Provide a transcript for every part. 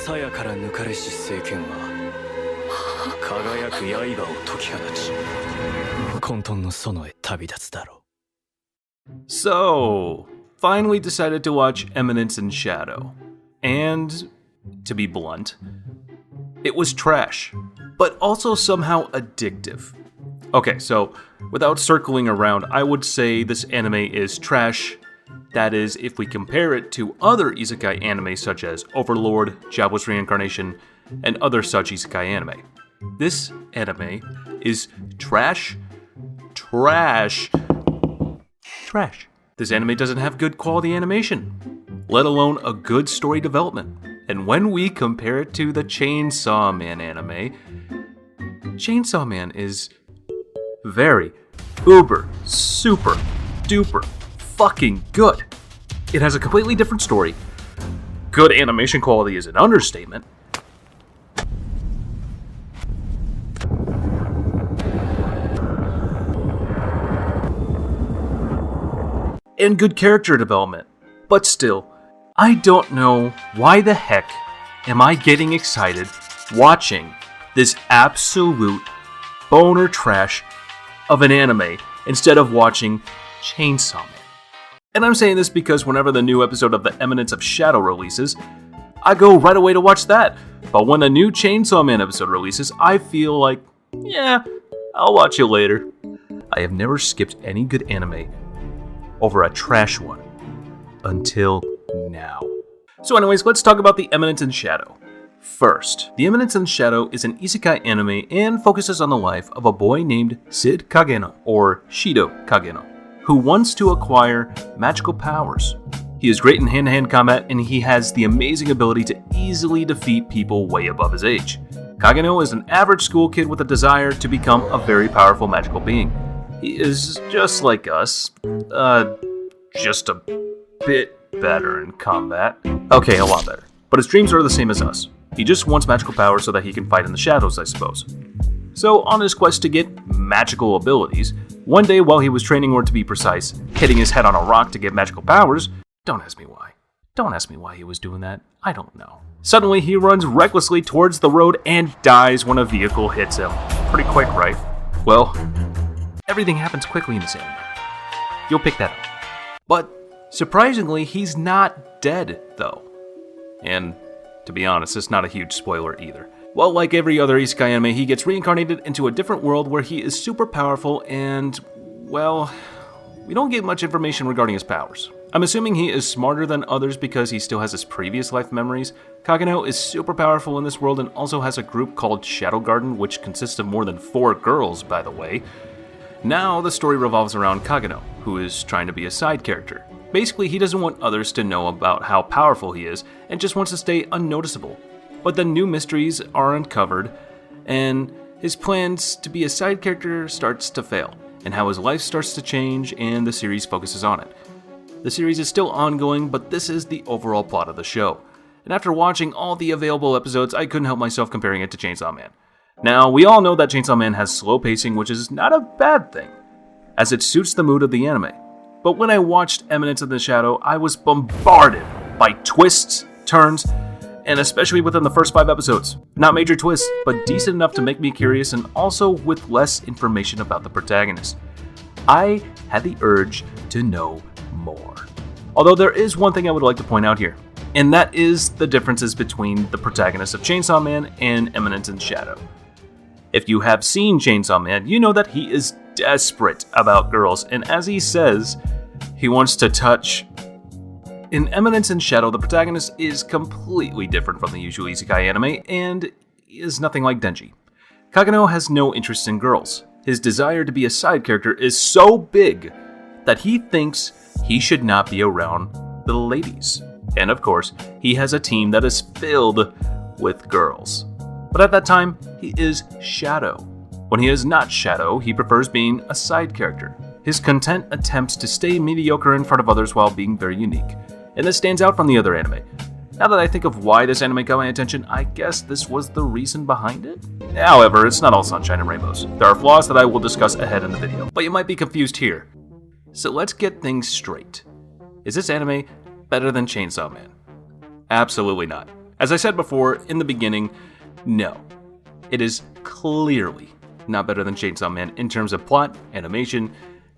鞘から抜かれし聖剣は輝く刃を解き放ち混沌の園へ旅立つだろう。 So, finally decided to watch Eminence in Shadow. And, to be blunt, it was trash, but also somehow addictive. Okay, so, without circling around, I would say this anime is trash. That is, if we compare it to other isekai anime such as Overlord, Jobless Reincarnation, and other such isekai anime. This anime is trash. This anime doesn't have good quality animation, let alone a good story development. And when we compare it to the Chainsaw Man anime, Chainsaw Man is very, uber, super, duper, fucking good. It has a completely different story. Good animation quality is an understatement. And good character development. But still, I don't know why the heck am I getting excited watching this absolute boner trash of an anime instead of watching Chainsaw Man. And I'm saying this because whenever the new episode of the Eminence of Shadow releases, I go right away to watch that. But when a new Chainsaw Man episode releases, I feel like, yeah, I'll watch it later. I have never skipped any good anime over a trash one until now. So anyways, let's talk about the Eminence in Shadow. First, the Eminence in Shadow is an isekai anime and focuses on the life of a boy named Sid Kageno, or Shido Kageno, who wants to acquire magical powers. He is great in hand-to-hand combat, and he has the amazing ability to easily defeat people way above his age. Kageno is an average school kid with a desire to become a very powerful magical being. He is just like us, just a bit better in combat. Okay, a lot better. But his dreams are the same as us. He just wants magical powers so that he can fight in the shadows, I suppose. So, on his quest to get magical abilities, one day while he was training, or to be precise, hitting his head on a rock to get magical powers, don't ask me why. Don't ask me why he was doing that. I don't know. Suddenly, he runs recklessly towards the road and dies when a vehicle hits him. Pretty quick, right? Well, everything happens quickly in this anime. You'll pick that up. But, surprisingly, he's not dead, though. And, to be honest, it's not a huge spoiler either. Well, like every other isekai anime, he gets reincarnated into a different world where he is super powerful and, well, we don't get much information regarding his powers. I'm assuming he is smarter than others because he still has his previous life memories. Kageno is super powerful in this world and also has a group called Shadow Garden, which consists of more than 4 girls, by the way. Now the story revolves around Kageno, who is trying to be a side character. Basically, he doesn't want others to know about how powerful he is and just wants to stay unnoticeable. But then new mysteries are uncovered, and his plans to be a side character starts to fail, and how his life starts to change, and the series focuses on it. The series is still ongoing, but this is the overall plot of the show. And after watching all the available episodes, I couldn't help myself comparing it to Chainsaw Man. Now, we all know that Chainsaw Man has slow pacing, which is not a bad thing, as it suits the mood of the anime. But when I watched Eminence in the Shadow, I was bombarded by twists, turns, and especially within the first 5 episodes. Not major twists, but decent enough to make me curious, and also with less information about the protagonist. I had the urge to know more. Although there is one thing I would like to point out here, and that is the differences between the protagonist of Chainsaw Man and Eminence in Shadow. If you have seen Chainsaw Man, you know that he is desperate about girls, and as he says, he wants to touch. In Eminence in Shadow, the protagonist is completely different from the usual isekai anime, and is nothing like Denji. Kageno has no interest in girls. His desire to be a side character is so big that he thinks he should not be around the ladies. And of course, he has a team that is filled with girls. But at that time, he is Shadow. When he is not Shadow, he prefers being a side character. His content attempts to stay mediocre in front of others while being very unique. And this stands out from the other anime. Now that I think of why this anime got my attention, I guess this was the reason behind it? However, it's not all sunshine and rainbows. There are flaws that I will discuss ahead in the video, but you might be confused here. So let's get things straight. Is this anime better than Chainsaw Man? Absolutely not. As I said before in the beginning, no. It is clearly not better than Chainsaw Man in terms of plot, animation,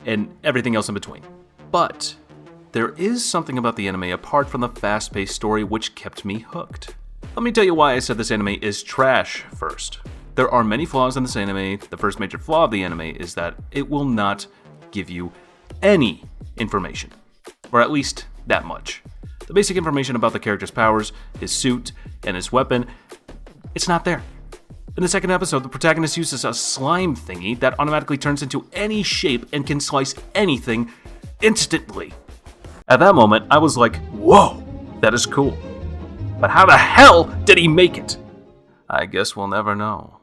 and everything else in between. But there is something about the anime apart from the fast-paced story which kept me hooked. Let me tell you why I said this anime is trash first. There are many flaws in this anime. The first major flaw of the anime is that it will not give you any information, or at least that much. The basic information about the character's powers, his suit, and his weapon, it's not there. In the second episode, the protagonist uses a slime thingy that automatically turns into any shape and can slice anything instantly. At that moment, I was like, whoa, that is cool. But how the hell did he make it? I guess we'll never know.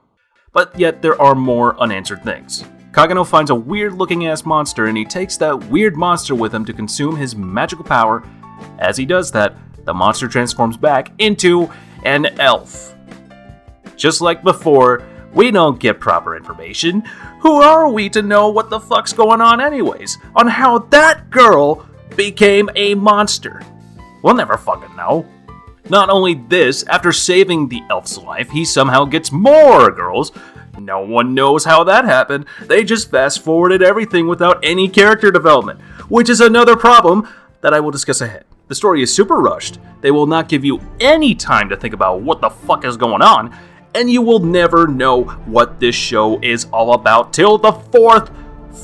But yet, there are more unanswered things. Kage finds a weird-looking ass monster, and he takes that weird monster with him to consume his magical power. As he does that, the monster transforms back into an elf. Just like before, we don't get proper information. Who are we to know what the fuck's going on anyways? On how that girl became a monster? We'll never fucking know. Not only this, after saving the elf's life, he somehow gets more girls. No one knows how that happened. They just fast-forwarded everything without any character development, which is another problem that I will discuss ahead. The story is super rushed. They will not give you any time to think about what the fuck is going on, and you will never know what this show is all about till the 4th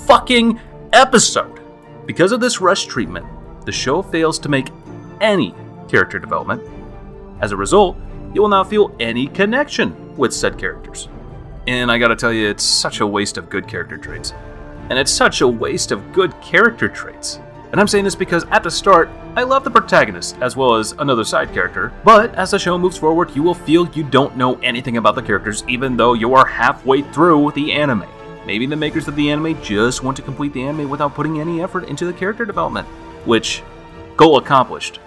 fucking episode. Because of this rush treatment, the show fails to make any character development. As a result, you will not feel any connection with said characters. And I gotta tell you, it's such a waste of good character traits. And it's such a waste of good character traits. And I'm saying this because at the start, I love the protagonist as well as another side character, but as the show moves forward, you will feel you don't know anything about the characters even though you are halfway through the anime. Maybe the makers of the anime just want to complete the anime without putting any effort into the character development, which, goal accomplished.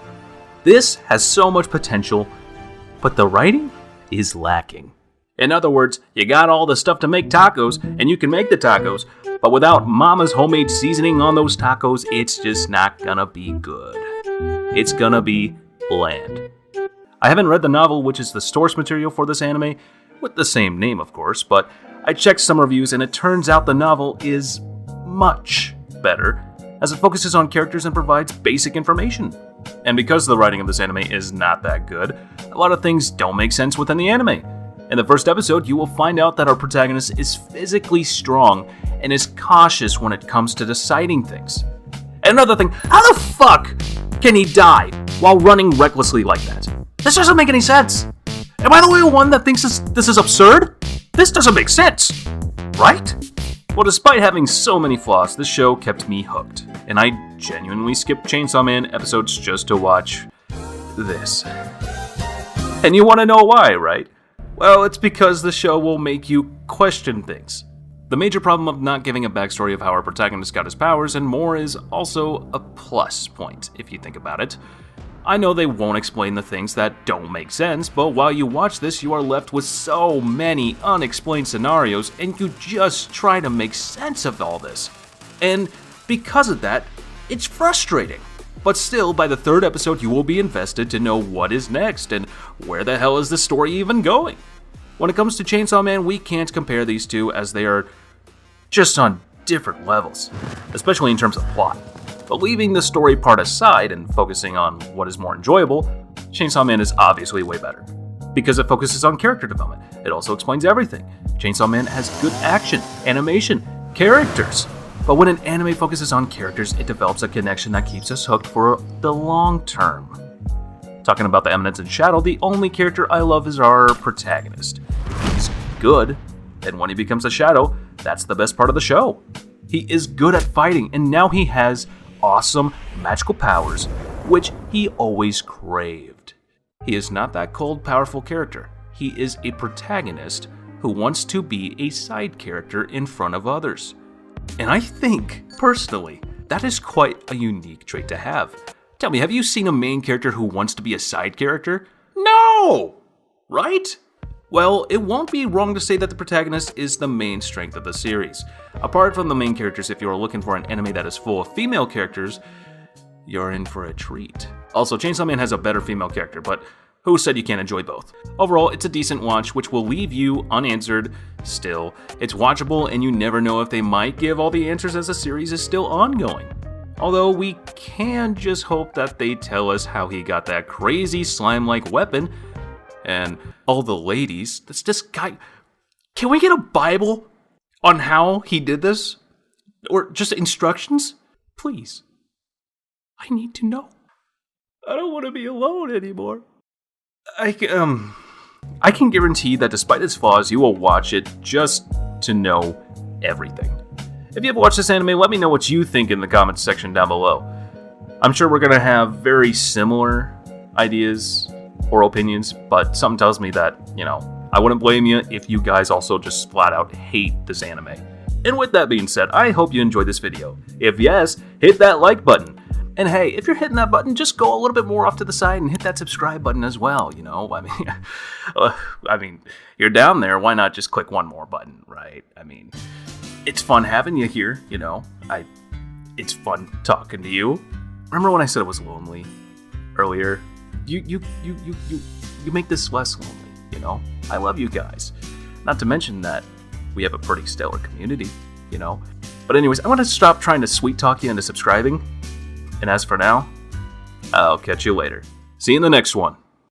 This has so much potential, but the writing is lacking. In other words, you got all the stuff to make tacos, and you can make the tacos, but without mama's homemade seasoning on those tacos, it's just not gonna be good. It's gonna be bland. I haven't read the novel, which is the source material for this anime, with the same name of course, but I checked some reviews and it turns out the novel is much better, as it focuses on characters and provides basic information. And because the writing of this anime is not that good, a lot of things don't make sense within the anime. In the first episode, you will find out that our protagonist is physically strong and is cautious when it comes to deciding things. And another thing, how the fuck can he die while running recklessly like that? This doesn't make any sense. Am I the only one that thinks this is absurd? This doesn't make sense, right? Well, despite having so many flaws, this show kept me hooked, and I genuinely skipped Chainsaw Man episodes just to watch this. And you want to know why, right? Well, it's because the show will make you question things. The major problem of not giving a backstory of how our protagonist got his powers and more is also a plus point, if you think about it. I know they won't explain the things that don't make sense, but while you watch this, you are left with so many unexplained scenarios, and you just try to make sense of all this. And because of that, it's frustrating. But still, by the third episode, you will be invested to know what is next, and where the hell is the story even going? When it comes to Chainsaw Man, we can't compare these two as they are just on different levels, especially in terms of plot. But leaving the story part aside and focusing on what is more enjoyable, Chainsaw Man is obviously way better. Because it focuses on character development, it also explains everything. Chainsaw Man has good action, animation, characters. But when an anime focuses on characters, it develops a connection that keeps us hooked for the long term. Talking about the Eminence and Shadow, the only character I love is our protagonist. He's good, and when he becomes a shadow, that's the best part of the show. He is good at fighting, and now he has awesome magical powers, which he always craved. He is not that cold, powerful character. He is a protagonist who wants to be a side character in front of others. And I think, personally, that is quite a unique trait to have. Tell me, have you seen a main character who wants to be a side character? No! Right? Well, it won't be wrong to say that the protagonist is the main strength of the series. Apart from the main characters, if you are looking for an anime that is full of female characters, you're in for a treat. Also, Chainsaw Man has a better female character, but who said you can't enjoy both? Overall, it's a decent watch, which will leave you unanswered. Still, it's watchable, and you never know if they might give all the answers as the series is still ongoing. Although we can just hope that they tell us how he got that crazy slime-like weapon. And all the ladies, that's this guy. Can we get a Bible on how he did this? Or just instructions? Please. I need to know. I don't want to be alone anymore. I can guarantee that despite its flaws, you will watch it just to know everything. If you have watched this anime, let me know what you think in the comments section down below. I'm sure we're going to have very similar ideas or opinions, but something tells me that, I wouldn't blame you if you guys also just flat out hate this anime. And with that being said, I hope you enjoyed this video. If yes, hit that like button. And hey, if you're hitting that button, just go a little bit more off to the side and hit that subscribe button as well, I mean, you're down there, why not just click one more button, right? I mean, it's fun having you here, it's fun talking to you. Remember when I said it was lonely earlier? You make this less lonely, I love you guys. Not to mention that we have a pretty stellar community, But anyways, I want to stop trying to sweet talk you into subscribing. And as for now, I'll catch you later. See you in the next one.